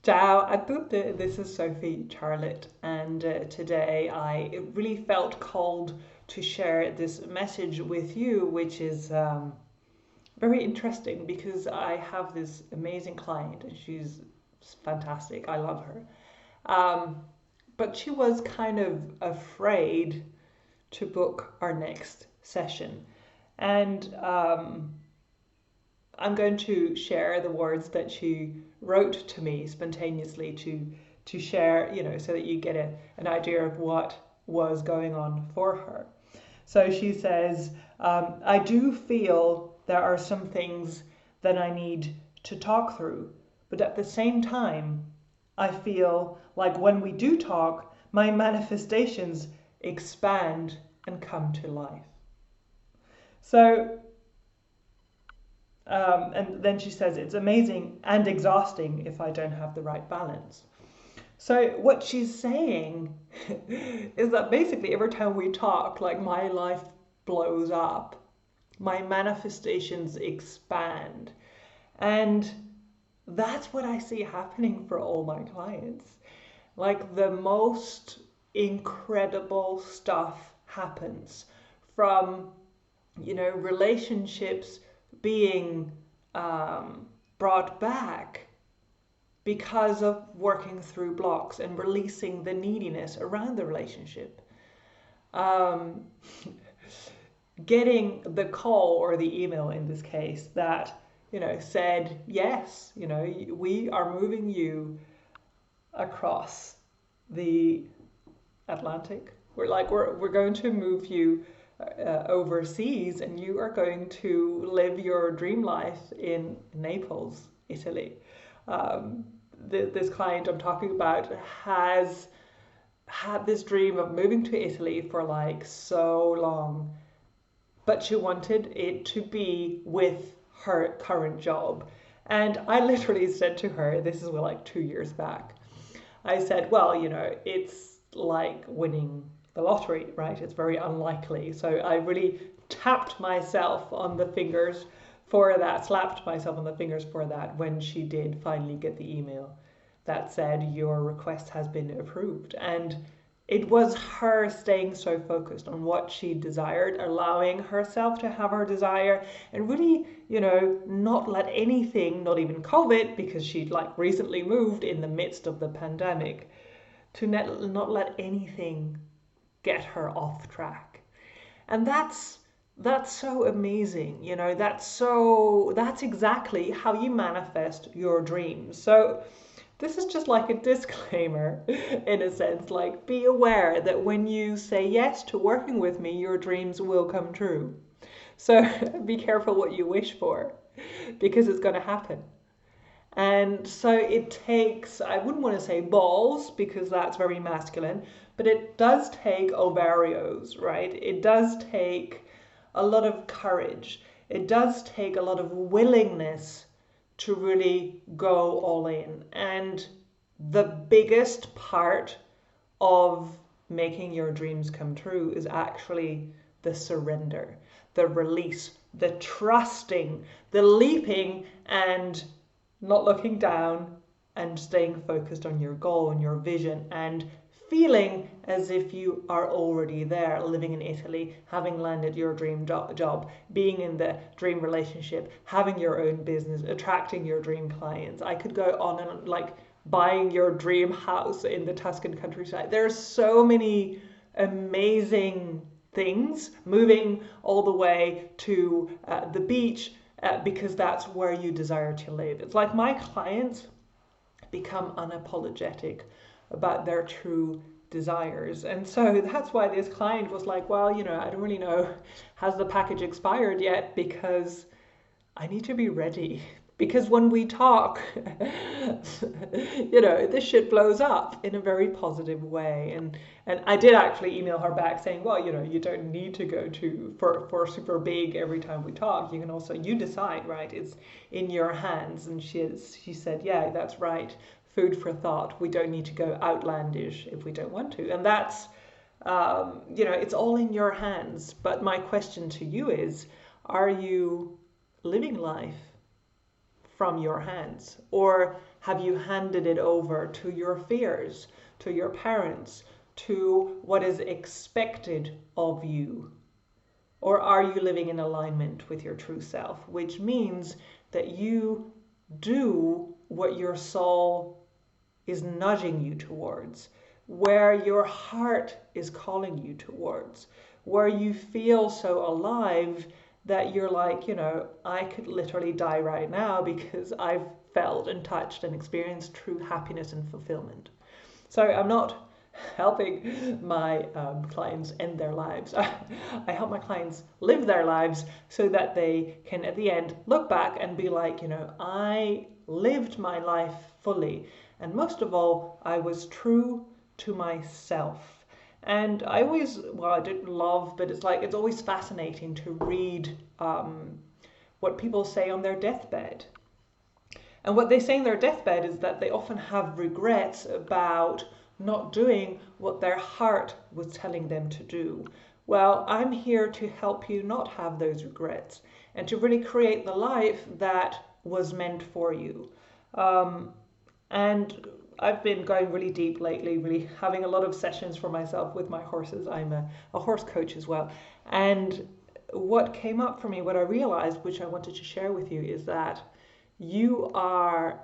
Ciao a tutte, this is Sophie Charlotte, and today I really felt called to share this message with you, which is very interesting because I have this amazing client and she's fantastic. I love her. Um, but she was kind of afraid to book our next session. And I'm going to share the words that she wrote to me spontaneously to share, so that you get an idea of what was going on for her. So she says, I do feel there are some things that I need to talk through, but at the same time, I feel like when we do talk, my manifestations expand and come to life. So and then she says, it's amazing and exhausting if I don't have the right balance. So what she's saying is that basically every time we talk, like my life blows up, my manifestations expand. And that's what I see happening for all my clients. Like the most incredible stuff happens from, relationships being brought back because of working through blocks and releasing the neediness around the relationship. Um, Getting the call or the email in this case that, said, yes, we are moving you across the Atlantic. We're going to move you overseas, and you are going to live your dream life in Naples, Italy. This client I'm talking about has had this dream of moving to Italy for like so long, but she wanted it to be with her current job. And I literally said to her, this is like 2 years back, I said, well, it's like winning the lottery, right? It's very unlikely. So I really tapped myself on the fingers for that, slapped myself on the fingers for that when she did finally get the email that said, your request has been approved. And it was her staying so focused on what she desired, allowing herself to have her desire, and really, not let anything, not even COVID, because she'd like recently moved in the midst of the pandemic, to not let anything get her off track. And that's so amazing, that's exactly how you manifest your dreams. So this is just like a disclaimer in a sense, like be aware that when you say yes to working with me, your dreams will come true. So be careful what you wish for because it's going to happen. And so it takes, I wouldn't want to say balls because that's very masculine, but it does take ovarios, right? It does take a lot of courage. It does take a lot of willingness to really go all in. And the biggest part of making your dreams come true is actually the surrender, the release, the trusting, the leaping and not looking down and staying focused on your goal and your vision and feeling as if you are already there, living in Italy, having landed your dream job, being in the dream relationship, having your own business, attracting your dream clients. I could go on and on, like buying your dream house in the Tuscan countryside. There are so many amazing things, moving all the way to the beach because that's where you desire to live. It's like my clients become unapologetic about their true desires. And so that's why this client was like, well, I don't really know, has the package expired yet? Because I need to be ready. Because when we talk, this shit blows up in a very positive way. And I did actually email her back saying, well, you don't need to go for super big every time we talk. You can also, you decide, right? It's in your hands. And she said, yeah, that's right. Food for thought. We don't need to go outlandish if we don't want to. And that's, it's all in your hands. But my question to you is, are you living life from your hands? Or have you handed it over to your fears, to your parents, to what is expected of you? Or are you living in alignment with your true self, which means that you do what your soul is nudging you towards, where your heart is calling you towards, where you feel so alive that you're like, I could literally die right now because I've felt and touched and experienced true happiness and fulfillment. So I'm not helping my clients end their lives. I help my clients live their lives so that they can at the end look back and be like, I lived my life fully. And most of all, I was true to myself. And I always, well, I didn't love, but it's always fascinating to read what people say on their deathbed. And what they say in their deathbed is that they often have regrets about not doing what their heart was telling them to do. Well, I'm here to help you not have those regrets and to really create the life that was meant for you. And I've been going really deep lately, really having a lot of sessions for myself with my horses. I'm a horse coach as well. And what came up for me, what I realized, which I wanted to share with you, is that you are,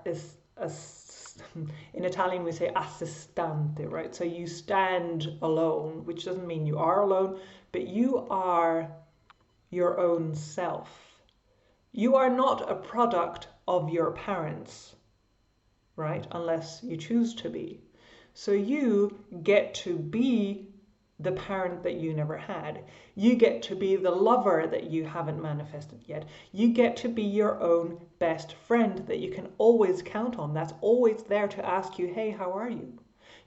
in Italian we say assistante, right? So you stand alone, which doesn't mean you are alone, but you are your own self. You are not a product of your parents, right? Unless you choose to be. So you get to be the parent that you never had. You get to be the lover that you haven't manifested yet. You get to be your own best friend that you can always count on. That's always there to ask you, hey, how are you?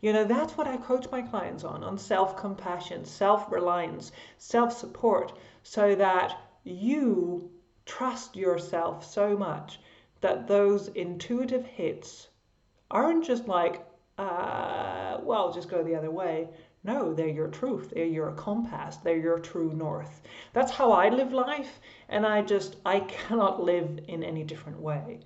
That's what I coach my clients on self-compassion, self-reliance, self-support, so that you trust yourself so much that those intuitive hits aren't just like, well, just go the other way. No, they're your truth. They're your compass. They're your true north. That's how I live life, and I cannot live in any different way.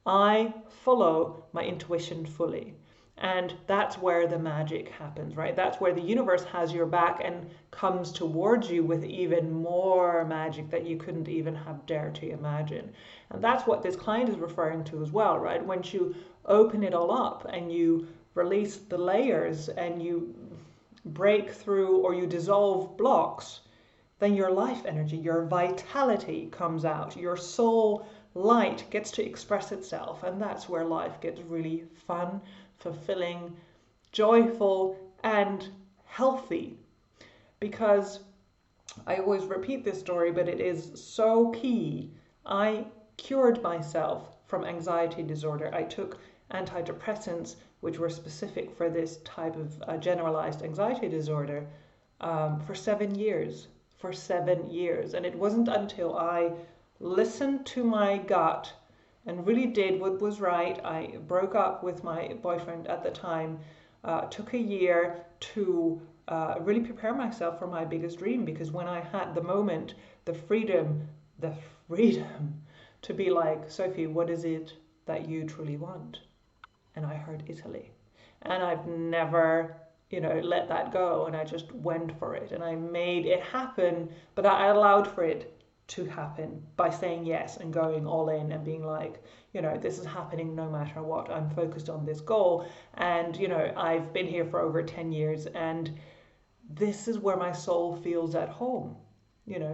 I follow my intuition fully, and that's where the magic happens, right? That's where the universe has your back and comes towards you with even more magic that you couldn't even have dared to imagine. And that's what this client is referring to as well, right? Once you open it all up and you release the layers and you break through or you dissolve blocks, then your life energy, your vitality comes out. Your soul light gets to express itself, and that's where life gets really fun, fulfilling, joyful, and healthy. Because I always repeat this story, but it is so key. I cured myself from anxiety disorder. I took antidepressants which were specific for this type of generalized anxiety disorder for 7 years. For 7 years. And it wasn't until I listened to my gut and really did what was right. I broke up with my boyfriend at the time, took a year to really prepare myself for my biggest dream, because when I had the moment, the freedom to be like, Sophie, what is it that you truly want? And I heard Italy. And I've never, let that go. And I just went for it. And I made it happen. But I allowed for it to happen by saying yes and going all in and being like, this is happening no matter what. I'm focused on this goal. And, I've been here for over 10 years. And this is where my soul feels at home.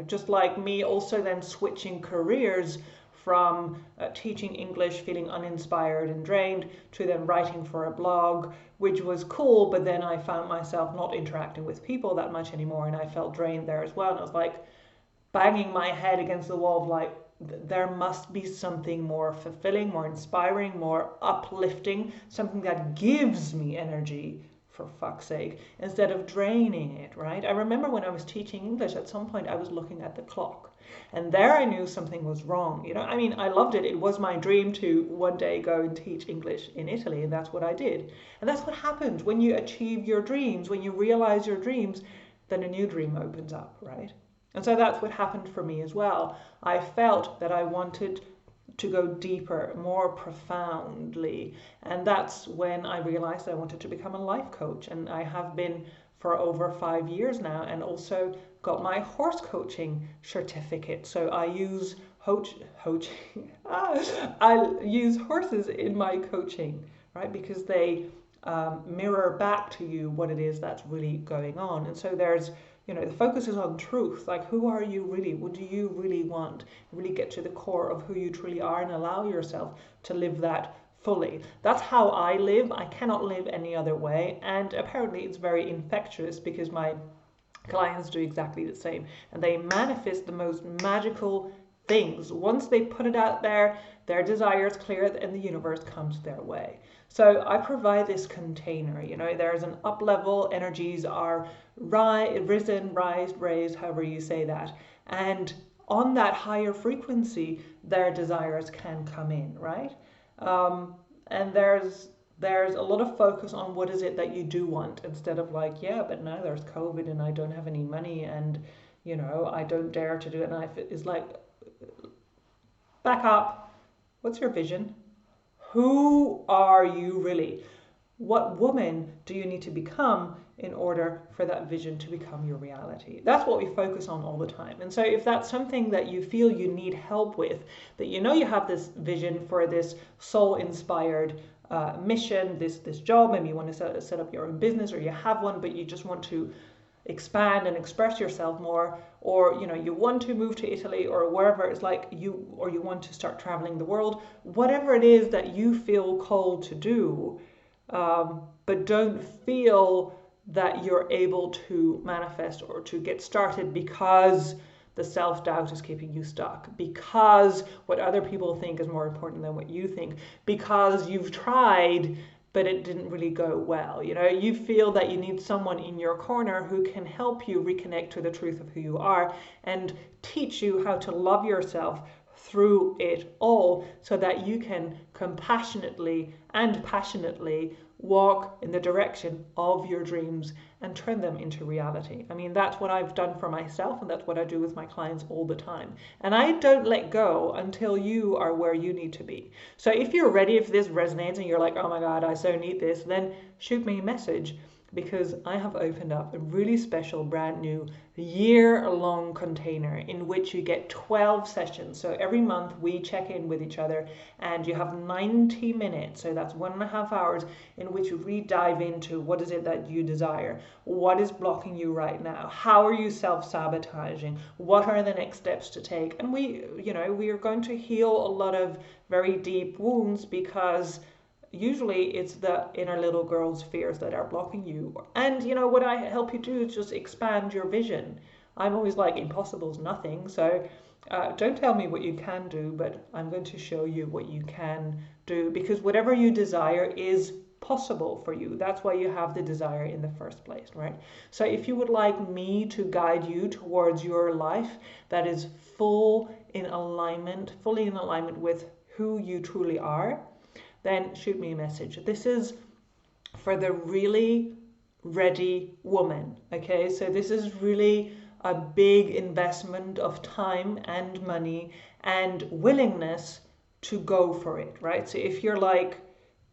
Just like me also then switching careers from teaching English, feeling uninspired and drained, to then writing for a blog, which was cool, but then I found myself not interacting with people that much anymore, and I felt drained there as well. And I was like banging my head against the wall of like, there must be something more fulfilling, more inspiring, more uplifting, something that gives me energy, for fuck's sake, instead of draining it, right? I remember when I was teaching English, at some point I was looking at the clock. And there I knew something was wrong. I loved it. It was my dream to one day go and teach English in Italy, and that's what I did. And that's what happens when you achieve your dreams, when you realize your dreams, then a new dream opens up, right? And so that's what happened for me as well. I felt that I wanted to go deeper, more profoundly. And that's when I realized I wanted to become a life coach. And I have been for over 5 years now, and also got my horse coaching certificate. So I use I use horses in my coaching, right? Because they mirror back to you what it is that's really going on. And so there's, the focus is on truth. Like, who are you really? What do you really want? Really get to the core of who you truly are and allow yourself to live that fully. That's how I live. I cannot live any other way. And apparently it's very infectious, because my clients do exactly the same. And they manifest the most magical things. Once they put it out there, their desire is clear and the universe comes their way. So I provide this container. There's an up level, energies are risen, raised, however you say that. And on that higher frequency, their desires can come in, right? And there's a lot of focus on what is it that you do want, instead of like, yeah, but now there's COVID and I don't have any money, and I don't dare to do it. And it's like, back up. What's your vision? Who are you really? What woman do you need to become in order for that vision to become your reality? That's what we focus on all the time. And so if that's something that you feel you need help with, that you have this vision for this soul-inspired mission, this job, maybe you want to set up your own business, or you have one, but you just want to expand and express yourself more, or you want to move to Italy or wherever, it's like you want to start traveling the world, whatever it is that you feel called to do, but don't feel that you're able to manifest or to get started because the self-doubt is keeping you stuck, because what other people think is more important than what you think, because you've tried but it didn't really go well. You feel that you need someone in your corner who can help you reconnect to the truth of who you are and teach you how to love yourself through it all, so that you can compassionately and passionately walk in the direction of your dreams and turn them into reality. I mean, that's what I've done for myself, and that's what I do with my clients all the time. And I don't let go until you are where you need to be. So if you're ready, if this resonates and you're like, oh my God, I so need this, then shoot me a message, because I have opened up a really special, brand new, year-long container in which you get 12 sessions. So every month we check in with each other, and you have 90 minutes, so that's 1.5 hours, in which you really dive into what is it that you desire, what is blocking you right now, how are you self-sabotaging, what are the next steps to take. And we are going to heal a lot of very deep wounds, because usually it's the inner little girl's fears that are blocking you. And what I help you do is just expand your vision. I'm always like, impossible is nothing. So don't tell me what you can do, but I'm going to show you what you can do, because whatever you desire is possible for you. That's why you have the desire in the first place, right? So if you would like me to guide you towards your life that is fully in alignment with who you truly are, then shoot me a message. This is for the really ready woman, okay? So this is really a big investment of time and money and willingness to go for it, right? So if you're like,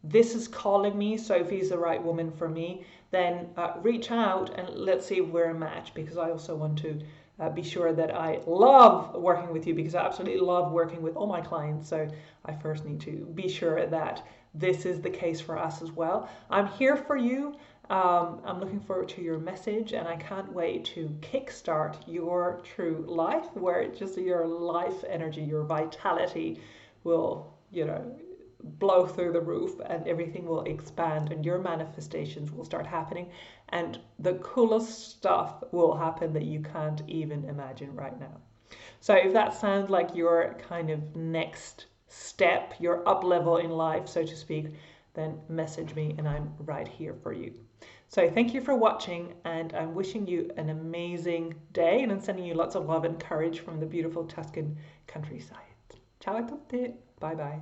this is calling me, Sophie's the right woman for me, then reach out and let's see if we're a match, because I also want to be sure that I love working with you, because I absolutely love working with all my clients. So I first need to be sure that this is the case for us as well. I'm here for you. I'm looking forward to your message, and I can't wait to kickstart your true life, where just your life energy, your vitality will, blow through the roof, and everything will expand, and your manifestations will start happening, and the coolest stuff will happen that you can't even imagine right now. So if that sounds like your kind of next step, your up level in life, so to speak, then message me and I'm right here for you. So thank you for watching, and I'm wishing you an amazing day, and I'm sending you lots of love and courage from the beautiful Tuscan countryside. Ciao a tutti. Bye bye.